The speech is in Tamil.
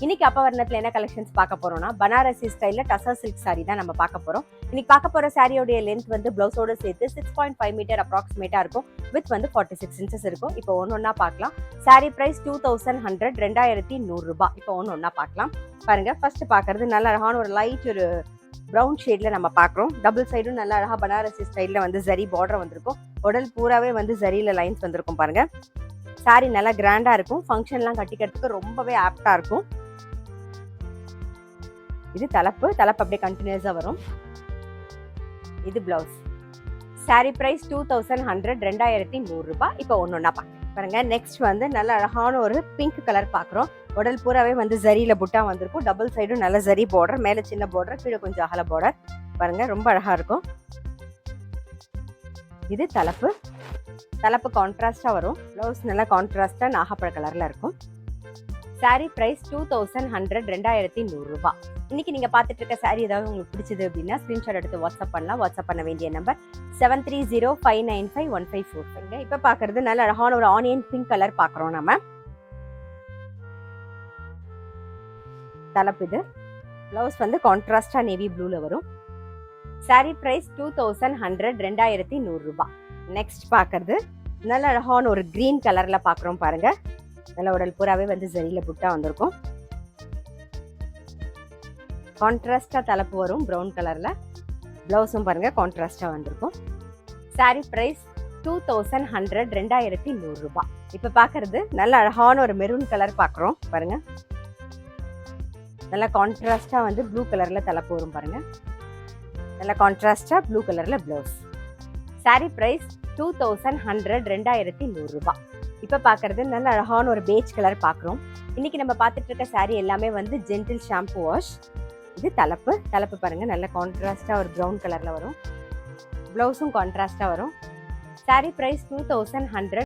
இன்னைக்கு அப்பவர்ணத்துல என்ன கலெக்ஷன்ஸ் பார்க்க போறோம்னா பனாரசி ஸ்டைல்ல டசர் சில்க் சாரி தான் நம்ம பார்க்க போறோம். இன்னைக்கு பார்க்க போற சாரியோட லென்த் வந்து பிளவுஸோட சேர்த்து 6.5 மீட்டர் அப்ராக்சிமேட்டா இருக்கும். வித் வந்து 46 இன்ச்சஸ் இருக்கும். இப்போ ஒன்னொன்னா பார்க்கலாம். சாரி பிரைஸ் 2100 2100 ரூபாய். இப்போ ஒன்னொன்னா பார்க்கலாம். பாருங்க, ஃபர்ஸ்ட் பார்க்கறது நல்ல அழகான ஒரு லைட் ஒரு ப்ரௌன் ஷேட்ல நம்ம பார்க்குறோம். டபுள் சைடும் நல்ல அழகா பனாரசி ஸ்டைல்ல வந்து ஜரி பார்டர் வந்திருக்கும். உடல் பூராவே வந்து ஜரியில லைன்ஸ் வந்திருக்கும். பாருங்க, சாரி நல்லா கிராண்டா இருக்கும். ஃபங்க்ஷன்லாம் கட்டிக்கிறதுக்கு ரொம்பவே ஆப்டா இருக்கும். இது தலைப்பு அப்படியே கண்டினியூஸா வரும். இது பிளவுஸ். சாரி பிரைஸ் 2100 2100 ரூபாய். இப்போ ஒன்னொன்னா பாருங்க. நெக்ஸ்ட் வந்து நல்ல அழகான ஒரு பிங்க் கலர் பாக்குறோம். உடல் பூராவே வந்து ஜரியில புட்டா வந்திருக்கும். டபுள் சைடும் நல்ல ஜரி பார்டர், மேல சின்ன பார்டர், கீழே கொஞ்சம் அகல பார்டர். பாருங்க, ரொம்ப அழகா இருக்கும். இது தலைப்பு கான்ட்ராஸ்டா வரும். பிளவுஸ் நல்லா கான்ட்ராஸ்டா நாகப்பழ கலர்ல இருக்கும். சாரி பிரைஸ் 2100 2100 ரூபாய். இன்னைக்கு நீங்க பாத்துட்டு இருக்க சாரி ஏதாவது உங்களுக்கு பிடிச்சது அப்படின்னா ஸ்கிரீன்ஷாட் எடுத்து வாட்ஸ்அப் பண்ணலாம். வாட்ஸ்அப் பண்ண வேண்டிய நம்பர் 7305951545. இப்ப பாக்குறது நல்ல அழகான ஒரு ஆனியன் பிங்க் கலர் பாக்குறோம். நம்ம தலைப்பு இது. பிளவுஸ் வந்து கான்ட்ராஸ்டா நேவி ப்ளூல வரும். சாரி பிரைஸ் 2100 2100 ரூபாய். நெக்ஸ்ட் பாக்குறது நல்ல அழகான ஒரு கிரீன் கலர்ல பாக்குறோம். பாருங்க, நல்ல உடல் பூராவே வந்து ஜரியில புட்டா வந்திருக்கும். கான்ட்ராஸ்டா தலைப்பு வரும் ப்ரௌன் கலர்ல. பிளவுஸும் பாருங்க கான்ட்ராஸ்டா வந்திருக்கும். சாரி பிரைஸ் 2100 2100 ரூபாய். இப்ப பாக்குறது நல்ல அழகான ஒரு மெரூன் கலர் பாக்குறோம். பாருங்க, நல்ல கான்ட்ராஸ்டா வந்து ப்ளூ கலர்ல தலைப்பு வரும். பாருங்க, நல்ல கான்ட்ராஸ்டா ப்ளூ கலர்ல பிளவுஸ். சாரி பிரைஸ் 2100 2100 ரூபாய். இப்ப பாக்குறது நல்ல அழகான ஒரு பேஜ் கலர் பாக்குறோம். இன்னைக்கு நம்ம பார்த்துட்டு இருக்க சாரி எல்லாமே வந்து ஜென்டில் ஷாம்பு வாஷ். இது தலைப்பு பாருங்க, நல்ல கான்ட்ராஸ்டா ஒரு ப்ரௌன் கலர்ல வரும். பிளவுஸும் கான்ட்ராஸ்டா வரும். Sorry price 2100